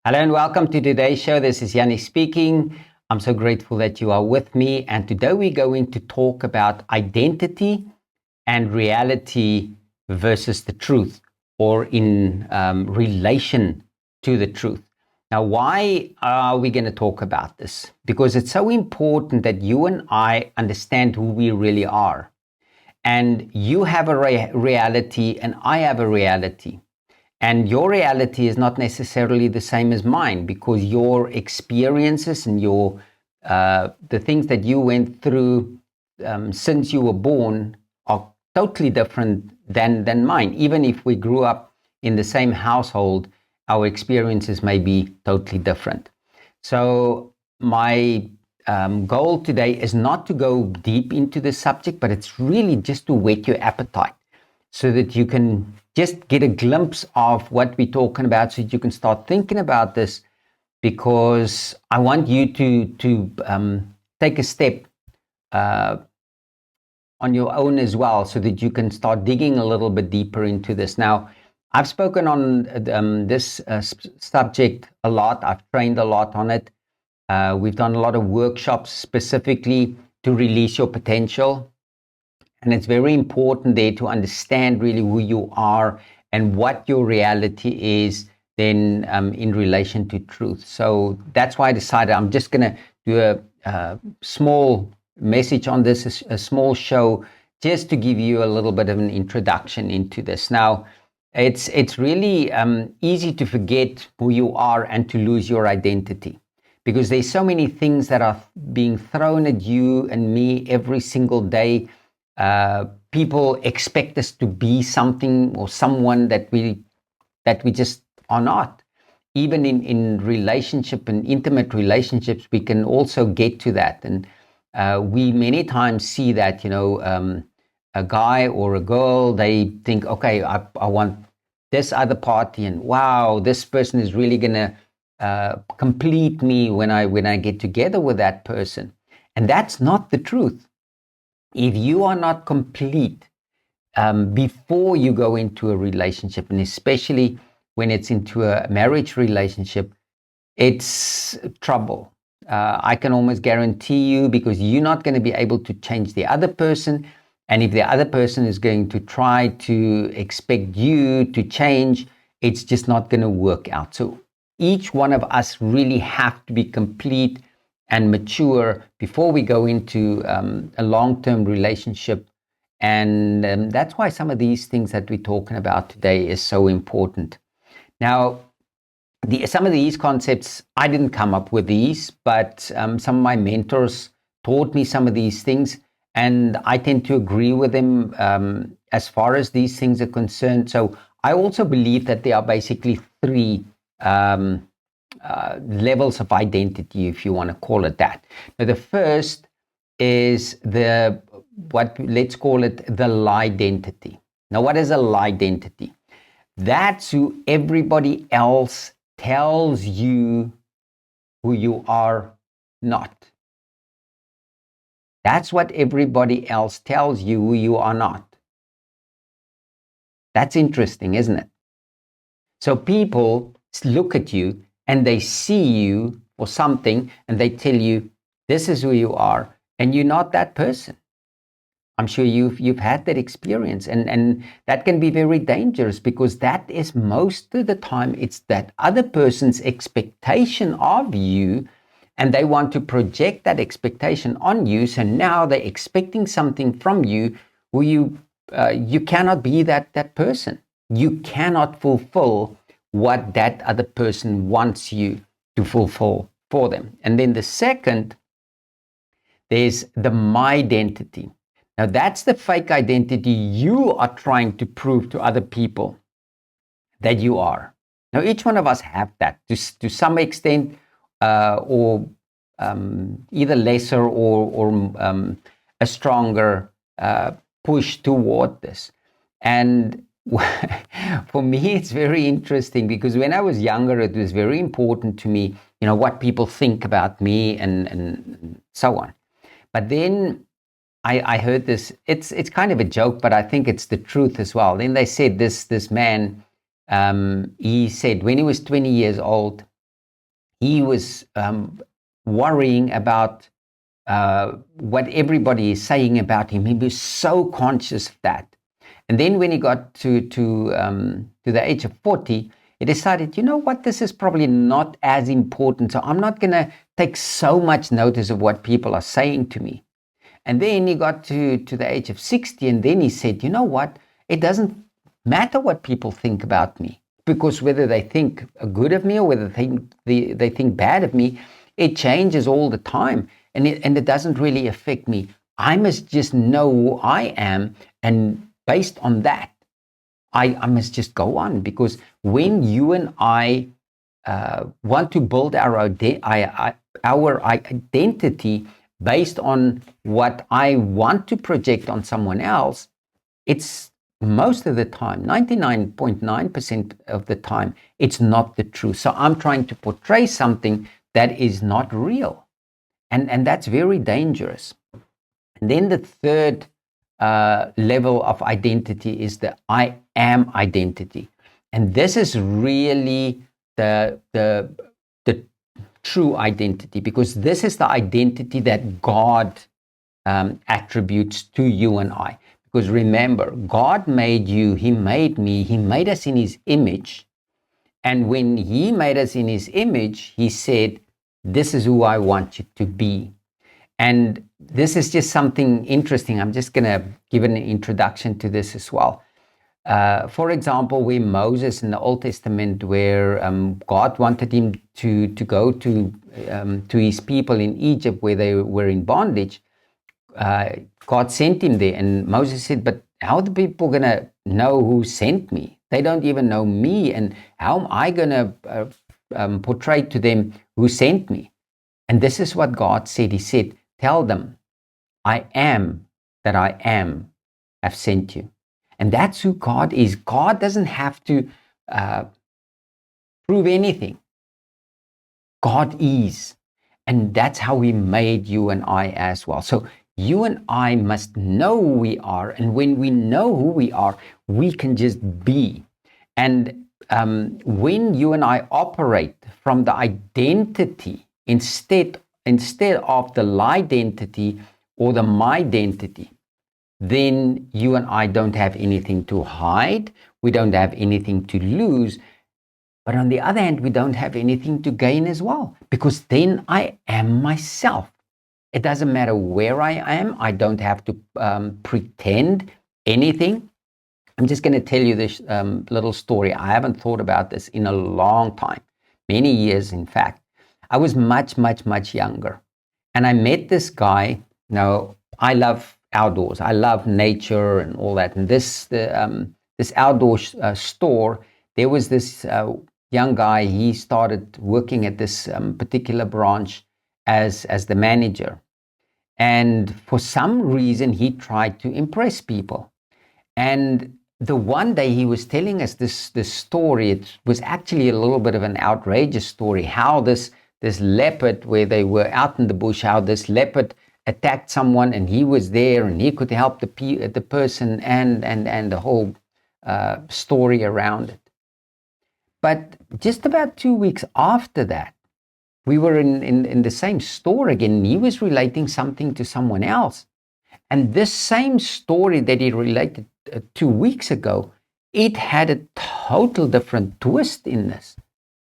Hello and welcome to today's show. This is Yanni speaking. I'm so grateful that you are with me. And today we're going to talk about identity and reality versus the truth, or in relation to the truth. Now, why are we going to talk about this? Because it's so important that you and I understand who we really are. And you have a reality and I have a reality. And your reality is not necessarily the same as mine, because your experiences and the things that you went through since you were born are totally different than mine. Even if we grew up in the same household, our experiences may be totally different. So my goal today is not to go deep into the subject, but it's really just to whet your appetite so that you can just get a glimpse of what we're talking about, so that you can start thinking about this, because I want you to take a step on your own as well, so that you can start digging a little bit deeper into this. Now, I've spoken on this subject a lot. I've trained a lot on it. We've done a lot of workshops specifically to release your potential. And it's very important there to understand really who you are and what your reality is then in relation to truth. So that's why I decided I'm just going to do a small message on this, a small show, just to give you a little bit of an introduction into this. Now, it's really easy to forget who you are and to lose your identity, because there's so many things that are being thrown at you and me every single day. People expect us to be something or someone that we just are not. Even in relationship and intimate relationships, we can also get to that. And we many times see that, a guy or a girl, they think, okay, I want this other party, and wow, this person is really going to complete me when I get together with that person. And that's not the truth. If you are not complete before you go into a relationship, and especially when it's into a marriage relationship, it's trouble. I can almost guarantee you, because you're not going to be able to change the other person. And if the other person is going to try to expect you to change, it's just not going to work out. So each one of us really have to be complete and mature before we go into a long-term relationship. And that's why some of these things that we're talking about today is so important. Now, some of these concepts, I didn't come up with these, but some of my mentors taught me some of these things, and I tend to agree with them as far as these things are concerned. So I also believe that there are basically three levels of identity, if you want to call it that. Now, the first is let's call it the lie-dentity. Now, what is a lie-dentity? That's who everybody else tells you who you are not. That's what everybody else tells you who you are not. That's interesting, isn't it? So people look at you and they see you for something, and they tell you this is who you are, and you're not that person. I'm sure you've had that experience, and that can be very dangerous, because that is most of the time it's that other person's expectation of you, and they want to project that expectation on you. So now they're expecting something from you where you cannot be that person. You cannot fulfill what that other person wants you to fulfill for them. And then the second, there's the my-dentity. Now, that's the fake identity you are trying to prove to other people that you are. Now, each one of us have that to some extent, or either lesser or a stronger push toward this. And for me, it's very interesting, because when I was younger, it was very important to me, what people think about me and so on. But then I heard this. It's kind of a joke, but I think it's the truth as well. Then they said this man, he said when he was 20 years old, he was worrying about what everybody is saying about him. He was so conscious of that. And then when he got to the age of 40, he decided, you know what, this is probably not as important. So I'm not going to take so much notice of what people are saying to me. And then he got to the age of 60, and then he said, you know what, it doesn't matter what people think about me, because whether they think good of me or whether they think bad of me, it changes all the time, and it doesn't really affect me. I must just know who I am, and based on that, I must just go on. Because when you and I want to build our identity based on what I want to project on someone else, it's most of the time, 99.9% of the time, it's not the truth. So I'm trying to portray something that is not real. And that's very dangerous. And then the third level of identity is the I am identity. And this is really the true identity, because this is the identity that God attributes to you and I. Because remember, God made you, He made me, He made us in His image. And when He made us in His image, He said, this is who I want you to be. And this is just something interesting. I'm just going to give an introduction to this as well. For example, where Moses in the Old Testament, where God wanted him to go to his people in Egypt, where they were in bondage, God sent him there. And Moses said, but how are the people going to know who sent me? They don't even know me. And how am I going to portray to them who sent me? And this is what God said. He said, tell them, I am that I am have sent you. And that's who God is. God doesn't have to prove anything. God is. And that's how He made you and I as well. So you and I must know who we are. And when we know who we are, we can just be. And when you and I operate from the identity instead of the lie-dentity or the my-dentity, then you and I don't have anything to hide. We don't have anything to lose. But on the other hand, we don't have anything to gain as well, because then I am myself. It doesn't matter where I am. I don't have to pretend anything. I'm just going to tell you this little story. I haven't thought about this in a long time, many years, in fact. I was much, much, much younger. And I met this guy. Now, I love outdoors. I love nature and all that. And this outdoor store, there was this young guy. He started working at this particular branch as the manager. And for some reason, he tried to impress people. And the one day he was telling us this story, it was actually a little bit of an outrageous story, how this leopard, where they were out in the bush, how this leopard attacked someone, and he was there and he could help the person and the whole story around it. But just about 2 weeks after that, we were in the same store again, and he was relating something to someone else. And this same story that he related 2 weeks ago, it had a total different twist in this.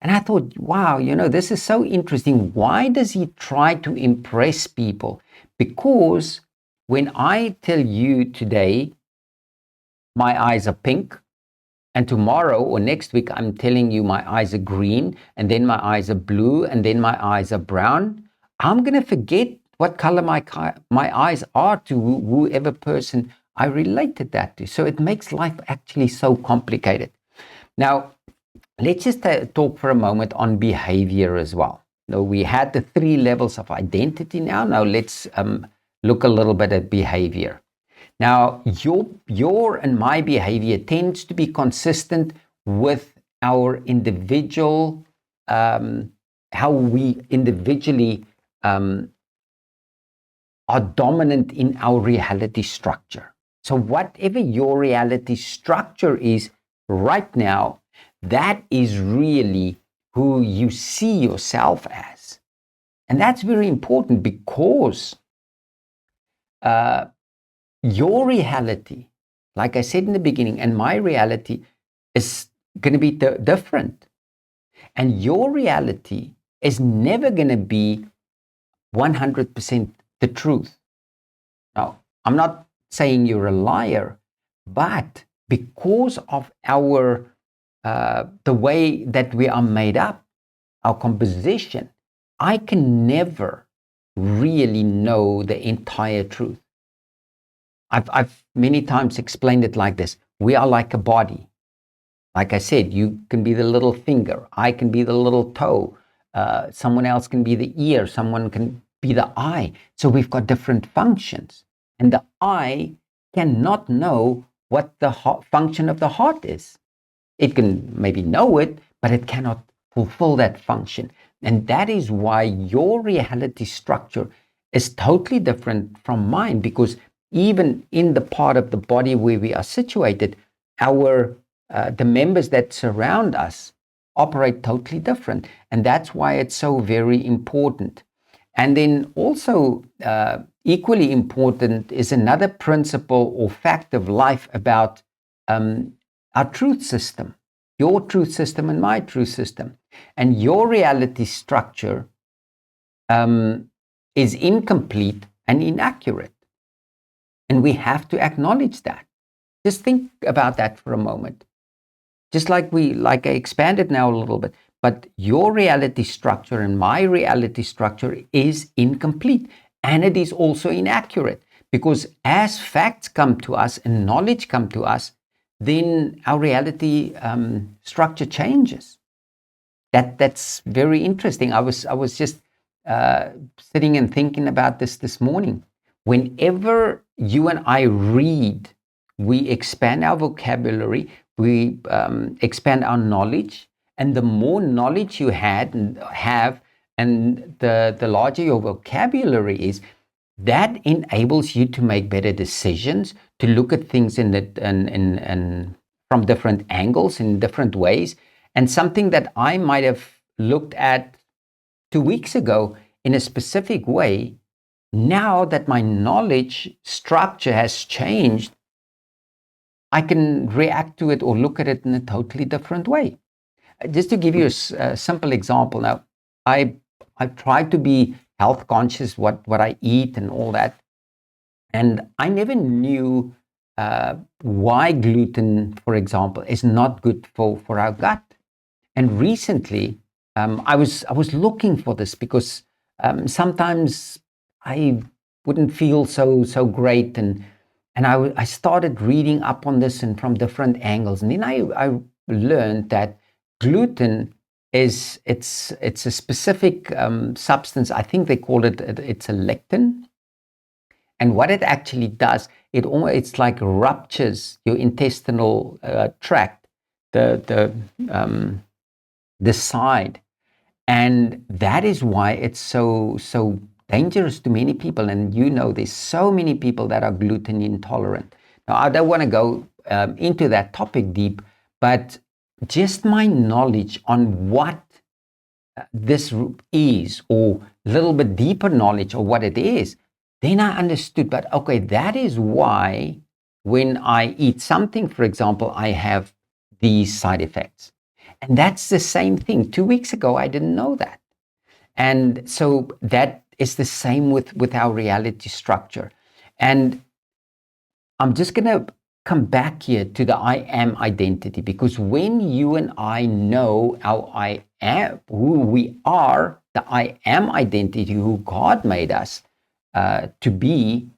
And I thought, wow, this is so interesting. Why does he try to impress people? Because when I tell you today, my eyes are pink, and tomorrow or next week, I'm telling you my eyes are green, and then my eyes are blue, and then my eyes are brown, I'm going to forget what color my eyes are to whoever person I related that to. So it makes life actually so complicated. Now, let's just talk for a moment on behavior as well. Now, we had the 3 levels of identity now. Now let's look a little bit at behavior. Now, your and my behavior tends to be consistent with our individual, how we individually are dominant in our reality structure. So whatever your reality structure is right now, that is really who you see yourself as. And that's very important, because your reality, like I said in the beginning, and my reality is going to be different. And your reality is never going to be 100% the truth. Now, I'm not saying you're a liar, but because of the way that we are made up, our composition, I can never really know the entire truth. I've many times explained it like this. We are like a body. Like I said, you can be the little finger. I can be the little toe. Someone else can be the ear. Someone can be the eye. So we've got different functions. And the eye cannot know what the function of the heart is. It can maybe know it, but it cannot fulfill that function. And that is why your reality structure is totally different from mine, because even in the part of the body where we are situated, the members that surround us operate totally different. And that's why it's so very important. And then also equally important is another principle or fact of life about our truth system, your truth system and my truth system. And your reality structure is incomplete and inaccurate. And we have to acknowledge that. Just think about that for a moment. Just like I expanded now a little bit, but your reality structure and my reality structure is incomplete, and it is also inaccurate, because as facts come to us and knowledge come to us, then our reality structure changes. That's very interesting. I was just sitting and thinking about this morning. Whenever you and I read, we expand our vocabulary, we expand our knowledge, and the more knowledge you have, and the larger your vocabulary is, that enables you to make better decisions, to look at things from different angles, in different ways. And something that I might have looked at 2 weeks ago in a specific way, now that my knowledge structure has changed, I can react to it or look at it in a totally different way. Just to give you a simple example, now I try to be health conscious, what I eat and all that, and I never knew why gluten, for example, is not good for our gut. And recently, I was looking for this, because sometimes I wouldn't feel so great, and I started reading up on this and from different angles, and then I learned that gluten it's a specific substance. I think they call it's a lectin, and what it actually does, it's like ruptures your intestinal tract, the side, and that is why it's so dangerous to many people. And there's so many people that are gluten intolerant. Now, I don't want to go into that topic deep, but just my knowledge on what this is, or a little bit deeper knowledge of what it is, then I understood, but okay, that is why when I eat something, for example, I have these side effects. And that's the same thing. 2 weeks ago, I didn't know that. And so that is the same with our reality structure. And I'm just going to come back here to the I am identity, because when you and I know our I am, who we are, the I am identity, who God made us to be,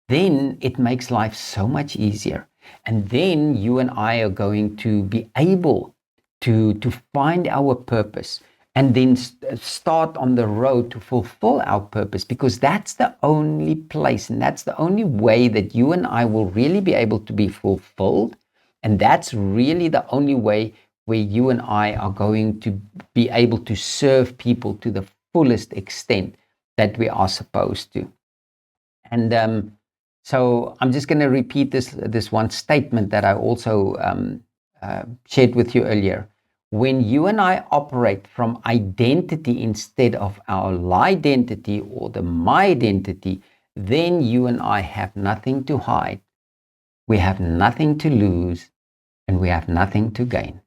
then it makes life so much easier. And then you and I are going to be able to find our purpose, and then start on the road to fulfill our purpose, because that's the only place and that's the only way that you and I will really be able to be fulfilled. And that's really the only way where you and I are going to be able to serve people to the fullest extent that we are supposed to. And so I'm just going to repeat this one statement that I also shared with you earlier. when you and I operate from identity instead of our lie-dentity or the my-dentity, then you and I have nothing to hide. We have nothing to lose, and we have nothing to gain.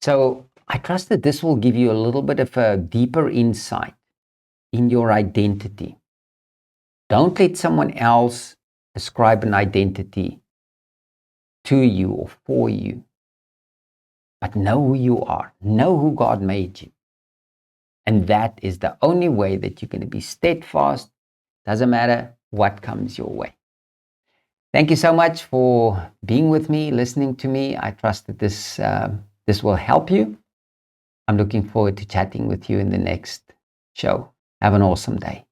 So I trust that this will give you a little bit of a deeper insight in your identity. Don't let someone else ascribe an identity to you or for you. But know who you are. Know who God made you. And that is the only way that you're going to be steadfast. Doesn't matter what comes your way. Thank you so much for being with me, listening to me. I trust that this will help you. I'm looking forward to chatting with you in the next show. Have an awesome day.